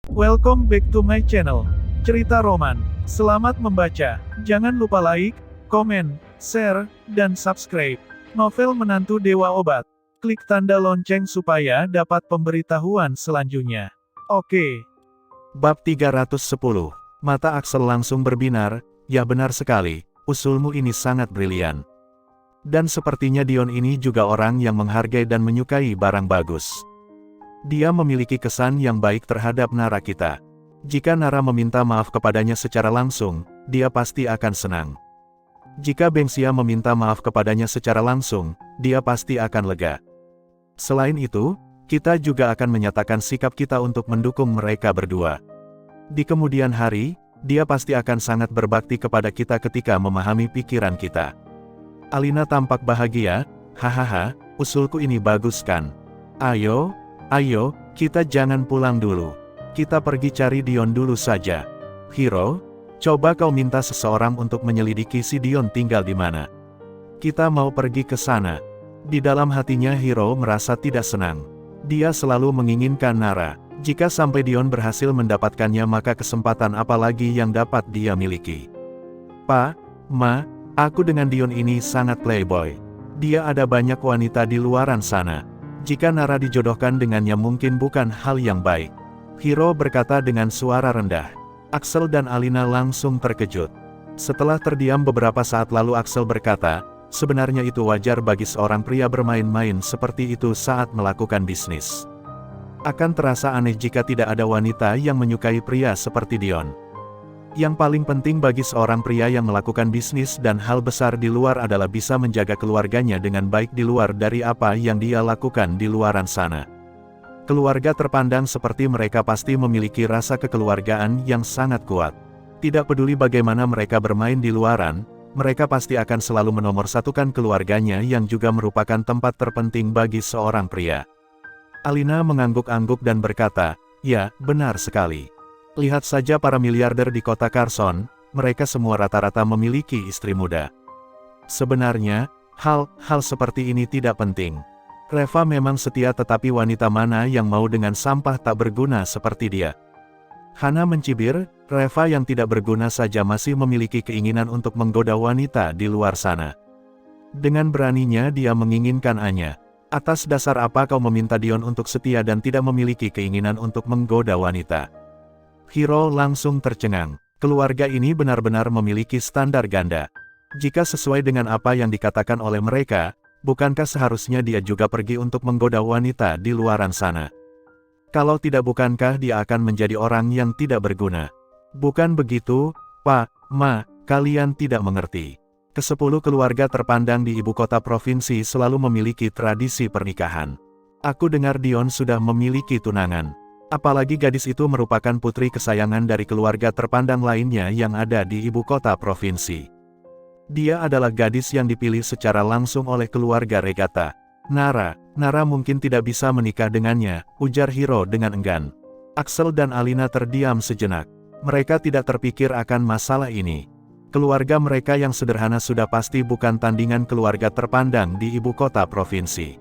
Welcome back to my channel, Cerita Roman. Selamat membaca. Jangan lupa like, komen, share, dan subscribe. Novel Menantu Dewa Obat. Klik tanda lonceng supaya dapat pemberitahuan selanjutnya. Oke. Bab 310. Mata Axel langsung berbinar, ya benar sekali, usulmu ini sangat brilian. Dan sepertinya Dion ini juga orang yang menghargai dan menyukai barang bagus. Dia memiliki kesan yang baik terhadap Nara kita. Jika Nara meminta maaf kepadanya secara langsung, dia pasti akan senang. Jika Bengxia meminta maaf kepadanya secara langsung, dia pasti akan lega. Selain itu, kita juga akan menyatakan sikap kita untuk mendukung mereka berdua. Di kemudian hari, dia pasti akan sangat berbakti kepada kita ketika memahami pikiran kita. Alina tampak bahagia, hahaha, usulku ini bagus kan? Ayo, kita jangan pulang dulu. Kita pergi cari Dion dulu saja. Hiro, coba kau minta seseorang untuk menyelidiki si Dion tinggal di mana. Kita mau pergi ke sana. Di dalam hatinya Hiro merasa tidak senang. Dia selalu menginginkan Nara. Jika sampai Dion berhasil mendapatkannya maka kesempatan apa lagi yang dapat dia miliki. Pa, Ma, aku dengan Dion ini sangat playboy. Dia ada banyak wanita di luaran sana. Jika Nara dijodohkan dengannya mungkin bukan hal yang baik. Hiro berkata dengan suara rendah. Axel dan Alina langsung terkejut. Setelah terdiam beberapa saat lalu Axel berkata, sebenarnya itu wajar bagi seorang pria bermain-main seperti itu saat melakukan bisnis. Akan terasa aneh jika tidak ada wanita yang menyukai pria seperti Dion. Yang paling penting bagi seorang pria yang melakukan bisnis dan hal besar di luar adalah bisa menjaga keluarganya dengan baik di luar dari apa yang dia lakukan di luaran sana. Keluarga terpandang seperti mereka pasti memiliki rasa kekeluargaan yang sangat kuat. Tidak peduli bagaimana mereka bermain di luaran, mereka pasti akan selalu menomorsatukan keluarganya yang juga merupakan tempat terpenting bagi seorang pria. Alina mengangguk-angguk dan berkata, ya, benar sekali. Lihat saja para miliarder di kota Carson, mereka semua rata-rata memiliki istri muda. Sebenarnya, hal seperti ini tidak penting. Reva memang setia tetapi wanita mana yang mau dengan sampah tak berguna seperti dia. Hana mencibir, Reva yang tidak berguna saja masih memiliki keinginan untuk menggoda wanita di luar sana. Dengan beraninya dia menginginkan Anya. Atas dasar apa kau meminta Dion untuk setia dan tidak memiliki keinginan untuk menggoda wanita? Hiro langsung tercengang. Keluarga ini benar-benar memiliki standar ganda. Jika sesuai dengan apa yang dikatakan oleh mereka, bukankah seharusnya dia juga pergi untuk menggoda wanita di luaran sana? Kalau tidak bukankah dia akan menjadi orang yang tidak berguna? Bukan begitu, Pak, Ma, kalian tidak mengerti. Ke-10 keluarga terpandang di ibu kota provinsi selalu memiliki tradisi pernikahan. Aku dengar Dion sudah memiliki tunangan. Apalagi gadis itu merupakan putri kesayangan dari keluarga terpandang lainnya yang ada di ibu kota provinsi. Dia adalah gadis yang dipilih secara langsung oleh keluarga Regata. Nara mungkin tidak bisa menikah dengannya, ujar Hiro dengan enggan. Axel dan Alina terdiam sejenak. Mereka tidak terpikir akan masalah ini. Keluarga mereka yang sederhana sudah pasti bukan tandingan keluarga terpandang di ibu kota provinsi.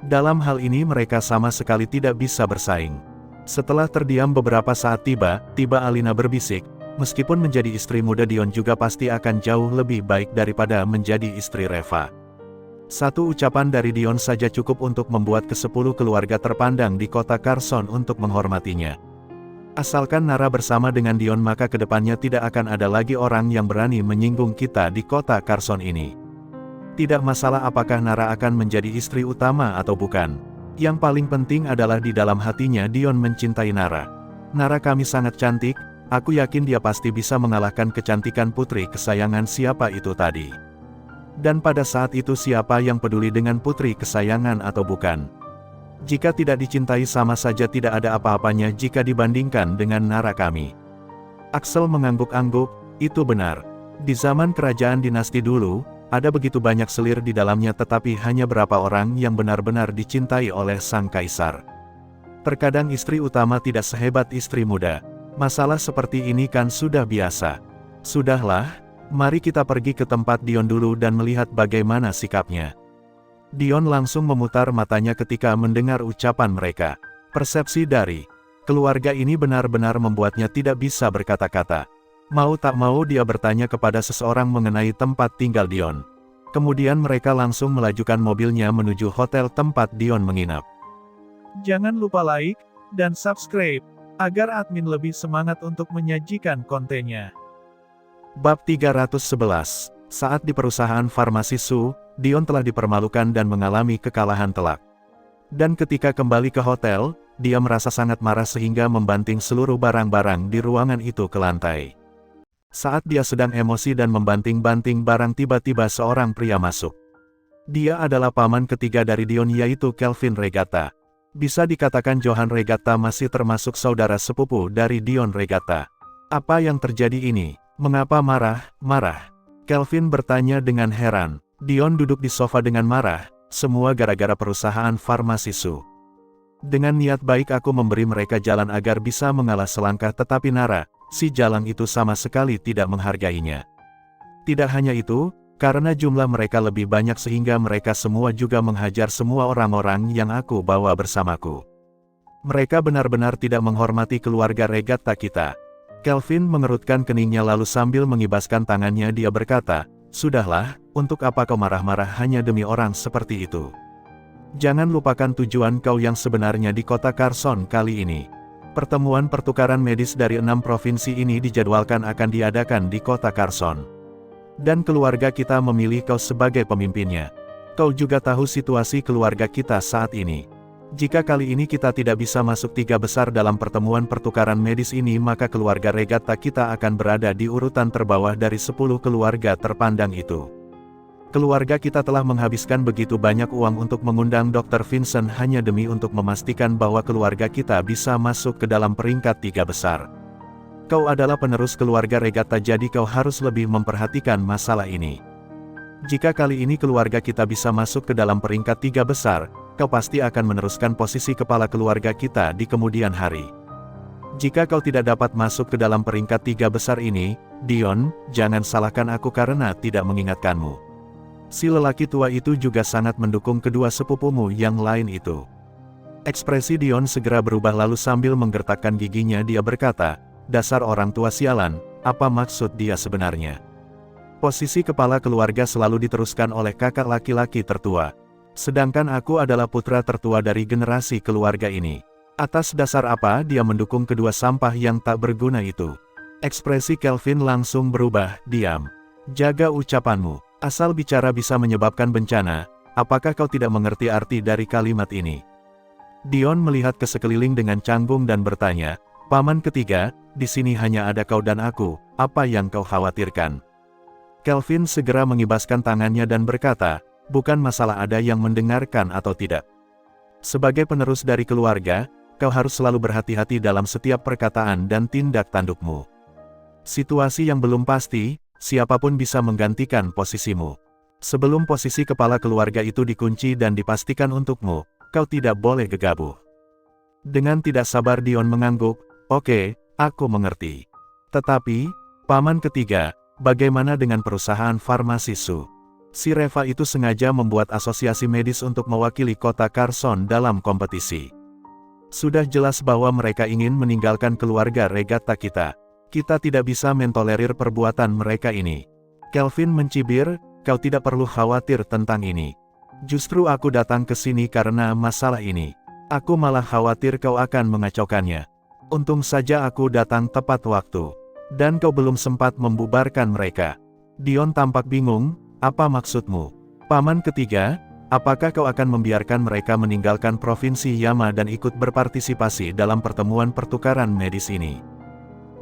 Dalam hal ini mereka sama sekali tidak bisa bersaing. Setelah terdiam beberapa saat tiba Alina berbisik, meskipun menjadi istri muda Dion juga pasti akan jauh lebih baik daripada menjadi istri Reva. Satu ucapan dari Dion saja cukup untuk membuat ke-10 keluarga terpandang di kota Carson untuk menghormatinya. Asalkan Nara bersama dengan Dion maka kedepannya tidak akan ada lagi orang yang berani menyinggung kita di kota Carson ini. Tidak masalah apakah Nara akan menjadi istri utama atau bukan. Yang paling penting adalah di dalam hatinya Dion mencintai Nara. Nara kami sangat cantik, aku yakin dia pasti bisa mengalahkan kecantikan putri kesayangan siapa itu tadi. Dan pada saat itu siapa yang peduli dengan putri kesayangan atau bukan? Jika tidak dicintai sama saja tidak ada apa-apanya jika dibandingkan dengan Nara kami. Axel mengangguk-angguk, itu benar. Di zaman kerajaan dinasti dulu, ada begitu banyak selir di dalamnya tetapi hanya berapa orang yang benar-benar dicintai oleh sang kaisar. Terkadang istri utama tidak sehebat istri muda. Masalah seperti ini kan sudah biasa. Sudahlah, mari kita pergi ke tempat Dion dulu dan melihat bagaimana sikapnya. Dion langsung memutar matanya ketika mendengar ucapan mereka. Persepsi dari Keluarga ini benar-benar membuatnya tidak bisa berkata-kata. Mau tak mau dia bertanya kepada seseorang mengenai tempat tinggal Dion. Kemudian mereka langsung melajukan mobilnya menuju hotel tempat Dion menginap. Jangan lupa like dan subscribe, agar admin lebih semangat untuk menyajikan kontennya. Bab 311. Saat di perusahaan farmasi Su, Dion telah dipermalukan dan mengalami kekalahan telak. Dan ketika kembali ke hotel, dia merasa sangat marah sehingga membanting seluruh barang-barang di ruangan itu ke lantai. Saat dia sedang emosi dan membanting-banting barang, tiba-tiba seorang pria masuk. Dia adalah paman ketiga dari Dion, yaitu Kelvin Regatta. Bisa dikatakan Johan Regatta masih termasuk saudara sepupu dari Dion Regatta. Apa yang terjadi ini? Mengapa marah? Kelvin bertanya dengan heran. Dion duduk di sofa dengan marah, semua gara-gara perusahaan farmasi Su. Dengan niat baik aku memberi mereka jalan agar bisa mengalah selangkah, tetapi Nara, si jalang itu sama sekali tidak menghargainya. Tidak hanya itu, karena jumlah mereka lebih banyak sehingga mereka semua juga menghajar semua orang-orang yang aku bawa bersamaku. Mereka benar-benar tidak menghormati keluarga Regatta kita. Kelvin mengerutkan keningnya lalu sambil mengibaskan tangannya dia berkata, "Sudahlah, untuk apa kau marah-marah hanya demi orang seperti itu? Jangan lupakan tujuan kau yang sebenarnya di kota Carson kali ini. Pertemuan pertukaran medis dari 6 provinsi ini dijadwalkan akan diadakan di kota Carson. Dan keluarga kita memilih kau sebagai pemimpinnya. Kau juga tahu situasi keluarga kita saat ini. Jika kali ini kita tidak bisa masuk 3 besar dalam pertemuan pertukaran medis ini, maka keluarga Regatta kita akan berada di urutan terbawah dari 10 keluarga terpandang itu. Keluarga kita telah menghabiskan begitu banyak uang untuk mengundang Dr. Vincent hanya demi untuk memastikan bahwa keluarga kita bisa masuk ke dalam peringkat 3 besar. Kau adalah penerus keluarga Regatta, jadi kau harus lebih memperhatikan masalah ini. Jika kali ini keluarga kita bisa masuk ke dalam peringkat 3 besar, kau pasti akan meneruskan posisi kepala keluarga kita di kemudian hari. Jika kau tidak dapat masuk ke dalam peringkat 3 besar ini, Dion, jangan salahkan aku karena tidak mengingatkanmu." Si lelaki tua itu juga sangat mendukung kedua sepupumu yang lain itu. Ekspresi Dion segera berubah lalu sambil menggertakkan giginya dia berkata, "Dasar orang tua sialan, apa maksud dia sebenarnya?" Posisi kepala keluarga selalu diteruskan oleh kakak laki-laki tertua. Sedangkan aku adalah putra tertua dari generasi keluarga ini. Atas dasar apa dia mendukung kedua sampah yang tak berguna itu? Ekspresi Kelvin langsung berubah. "Diam. Jaga ucapanmu. Asal bicara bisa menyebabkan bencana. Apakah kau tidak mengerti arti dari kalimat ini?" Dion melihat ke sekeliling dengan canggung dan bertanya, "Paman ketiga, di sini hanya ada kau dan aku, apa yang kau khawatirkan?" Kelvin segera mengibaskan tangannya dan berkata, "Bukan masalah ada yang mendengarkan atau tidak. Sebagai penerus dari keluarga, kau harus selalu berhati-hati dalam setiap perkataan dan tindak tandukmu. Situasi yang belum pasti, siapapun bisa menggantikan posisimu. Sebelum posisi kepala keluarga itu dikunci dan dipastikan untukmu, kau tidak boleh gegabah." Dengan tidak sabar Dion mengangguk, "Oke, aku mengerti. Tetapi, paman ketiga, bagaimana dengan perusahaan farmasi Su? Si Reva itu sengaja membuat asosiasi medis untuk mewakili kota Carson dalam kompetisi. Sudah jelas bahwa mereka ingin meninggalkan keluarga Regatta kita. Kita tidak bisa mentolerir perbuatan mereka ini." Kelvin mencibir, "Kau tidak perlu khawatir tentang ini. Justru aku datang ke sini karena masalah ini. Aku malah khawatir kau akan mengacaukannya. Untung saja aku datang tepat waktu. Dan kau belum sempat membubarkan mereka." Dion tampak bingung, "Apa maksudmu? Paman ketiga, apakah kau akan membiarkan mereka meninggalkan provinsi Yama dan ikut berpartisipasi dalam pertemuan pertukaran medis ini?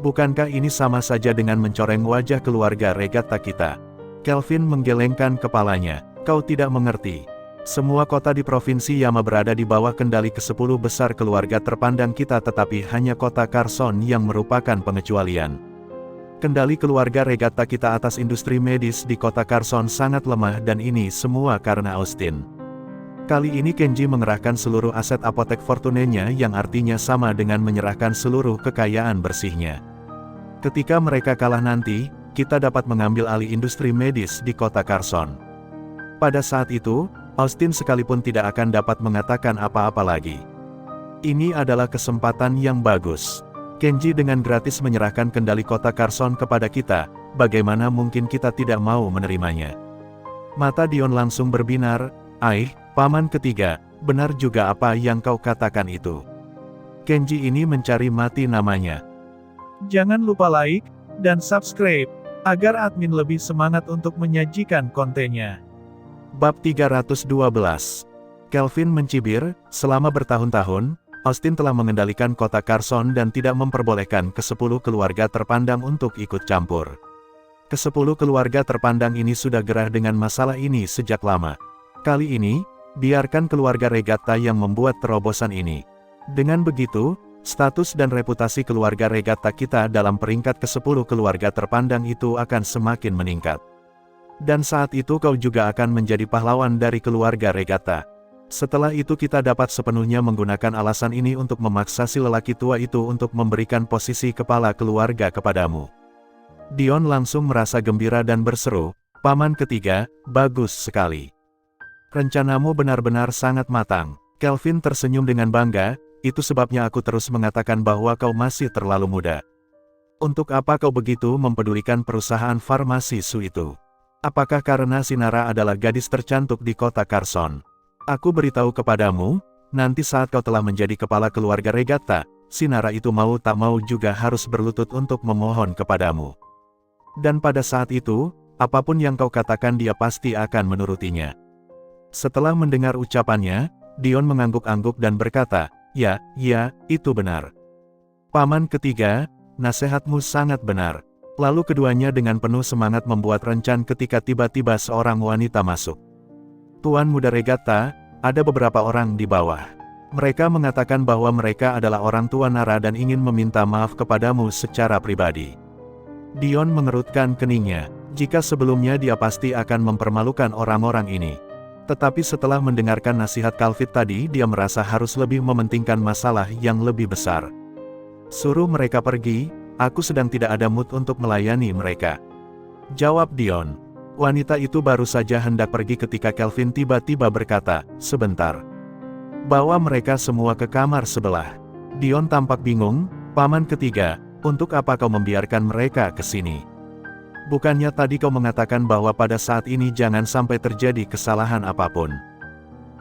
Bukankah ini sama saja dengan mencoreng wajah keluarga Regatta kita?" Kelvin menggelengkan kepalanya, "Kau tidak mengerti. Semua kota di provinsi Yama berada di bawah kendali ke-10 besar keluarga terpandang kita, tetapi hanya kota Carson yang merupakan pengecualian. Kendali keluarga Regatta kita atas industri medis di kota Carson sangat lemah dan ini semua karena Austin. Kali ini Kenji mengerahkan seluruh aset apotek Fortune-nya yang artinya sama dengan menyerahkan seluruh kekayaan bersihnya. Ketika mereka kalah nanti, kita dapat mengambil alih industri medis di kota Carson. Pada saat itu, Austin sekalipun tidak akan dapat mengatakan apa-apa lagi. Ini adalah kesempatan yang bagus. Kenji dengan gratis menyerahkan kendali kota Carson kepada kita, bagaimana mungkin kita tidak mau menerimanya? Mata Dion langsung berbinar, paman ketiga, benar juga apa yang kau katakan itu. Kenji ini mencari mati namanya. Jangan lupa like, dan subscribe, agar admin lebih semangat untuk menyajikan kontennya. Bab 312. Kelvin mencibir, selama bertahun-tahun, Austin telah mengendalikan kota Carson dan tidak memperbolehkan ke-10 keluarga terpandang untuk ikut campur. Ke-10 keluarga terpandang ini sudah gerah dengan masalah ini sejak lama. Kali ini, biarkan keluarga Regatta yang membuat terobosan ini. Dengan begitu, status dan reputasi keluarga Regatta kita dalam peringkat ke-10 keluarga terpandang itu akan semakin meningkat. Dan saat itu kau juga akan menjadi pahlawan dari keluarga Regatta. Setelah itu kita dapat sepenuhnya menggunakan alasan ini untuk memaksa si lelaki tua itu untuk memberikan posisi kepala keluarga kepadamu. Dion langsung merasa gembira dan berseru, paman ketiga, bagus sekali. Rencanamu benar-benar sangat matang. Kelvin tersenyum dengan bangga, itu sebabnya aku terus mengatakan bahwa kau masih terlalu muda. Untuk apa kau begitu mempedulikan perusahaan farmasi Su itu? Apakah karena Sinara adalah gadis tercantik di kota Carson? Aku beritahu kepadamu, nanti saat kau telah menjadi kepala keluarga Regatta, Sinara itu mau tak mau juga harus berlutut untuk memohon kepadamu. Dan pada saat itu, apapun yang kau katakan dia pasti akan menurutinya. Setelah mendengar ucapannya, Dion mengangguk-angguk dan berkata, ya, itu benar. Paman ketiga, nasihatmu sangat benar. Lalu keduanya dengan penuh semangat membuat rencan ketika tiba-tiba seorang wanita masuk. Tuan Muda Regatta, ada beberapa orang di bawah. Mereka mengatakan bahwa mereka adalah orang tua Nara dan ingin meminta maaf kepadamu secara pribadi. Dion mengerutkan keningnya, jika sebelumnya dia pasti akan mempermalukan orang-orang ini. Tetapi setelah mendengarkan nasihat Calvin tadi dia merasa harus lebih mementingkan masalah yang lebih besar. Suruh mereka pergi, aku sedang tidak ada mood untuk melayani mereka. Jawab Dion. Wanita itu baru saja hendak pergi ketika Kelvin tiba-tiba berkata, sebentar. Bawa mereka semua ke kamar sebelah. Dion tampak bingung, paman ketiga, untuk apa kau membiarkan mereka ke sini? Bukannya tadi kau mengatakan bahwa pada saat ini jangan sampai terjadi kesalahan apapun.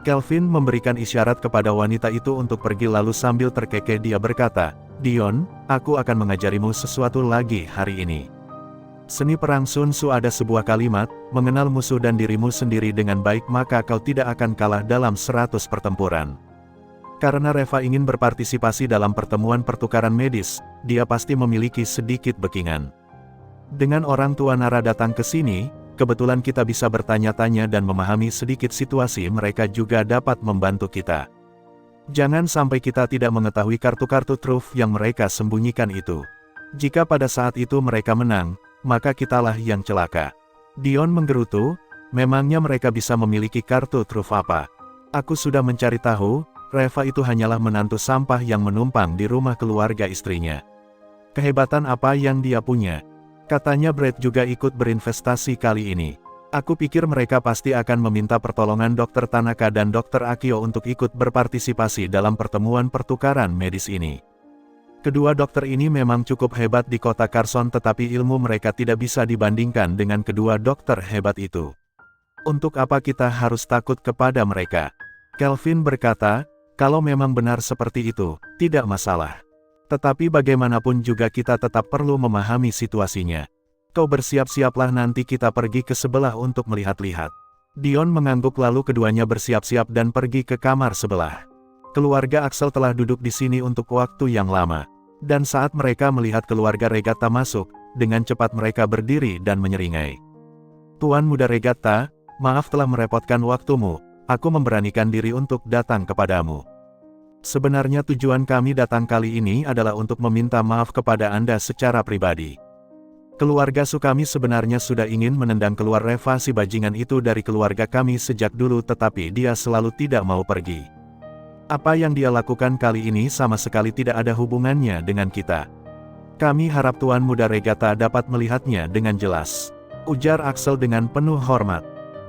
Kelvin memberikan isyarat kepada wanita itu untuk pergi lalu sambil terkekeh dia berkata, Dion, aku akan mengajarimu sesuatu lagi hari ini. Seni perang Sun Tzu ada sebuah kalimat, mengenal musuh dan dirimu sendiri dengan baik maka kau tidak akan kalah dalam 100 pertempuran. Karena Reva ingin berpartisipasi dalam pertemuan pertukaran medis, dia pasti memiliki sedikit backingan. Dengan orang tua Nara datang ke sini, kebetulan kita bisa bertanya-tanya dan memahami sedikit situasi mereka juga dapat membantu kita. Jangan sampai kita tidak mengetahui kartu-kartu truf yang mereka sembunyikan itu. Jika pada saat itu mereka menang, maka kitalah yang celaka. Dion menggerutu, memangnya mereka bisa memiliki kartu truf apa? Aku sudah mencari tahu, Reva itu hanyalah menantu sampah yang menumpang di rumah keluarga istrinya. Kehebatan apa yang dia punya? Katanya Brad juga ikut berinvestasi kali ini. Aku pikir mereka pasti akan meminta pertolongan Dr. Tanaka dan Dr. Akio untuk ikut berpartisipasi dalam pertemuan pertukaran medis ini. Kedua dokter ini memang cukup hebat di kota Carson tetapi ilmu mereka tidak bisa dibandingkan dengan kedua dokter hebat itu. Untuk apa kita harus takut kepada mereka? Kelvin berkata, kalau memang benar seperti itu, tidak masalah. Tetapi bagaimanapun juga kita tetap perlu memahami situasinya. Kau bersiap-siaplah nanti kita pergi ke sebelah untuk melihat-lihat. Dion mengangguk lalu keduanya bersiap-siap dan pergi ke kamar sebelah. Keluarga Axel telah duduk di sini untuk waktu yang lama. Dan saat mereka melihat keluarga Regatta masuk, dengan cepat mereka berdiri dan menyeringai. Tuan Muda Regatta, maaf telah merepotkan waktumu, aku memberanikan diri untuk datang kepadamu. Sebenarnya tujuan kami datang kali ini adalah untuk meminta maaf kepada Anda secara pribadi. Keluarga Sukami sebenarnya sudah ingin menendang keluar Reva si bajingan itu dari keluarga kami sejak dulu tetapi dia selalu tidak mau pergi. Apa yang dia lakukan kali ini sama sekali tidak ada hubungannya dengan kita. Kami harap Tuan Muda Regatta dapat melihatnya dengan jelas. Ujar Axel dengan penuh hormat.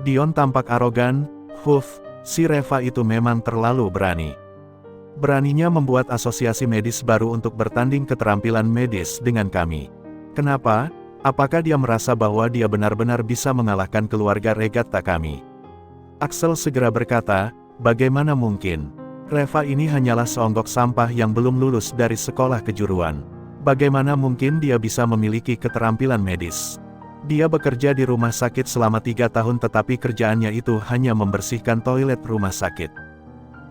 Dion tampak arogan, si Reva itu memang terlalu berani. Beraninya membuat asosiasi medis baru untuk bertanding keterampilan medis dengan kami. Kenapa? Apakah dia merasa bahwa dia benar-benar bisa mengalahkan keluarga regatta kami? Axel segera berkata, bagaimana mungkin? Reva ini hanyalah seonggok sampah yang belum lulus dari sekolah kejuruan. Bagaimana mungkin dia bisa memiliki keterampilan medis? Dia bekerja di rumah sakit selama 3 tahun tetapi kerjaannya itu hanya membersihkan toilet rumah sakit.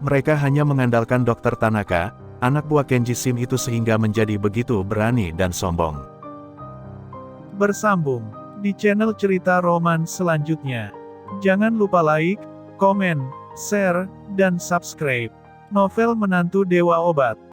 Mereka hanya mengandalkan Dr. Tanaka, anak buah Kenji Sim itu sehingga menjadi begitu berani dan sombong. Bersambung di channel Cerita Roman selanjutnya. Jangan lupa like, komen, share, dan subscribe. Novel Menantu Dewa Obat.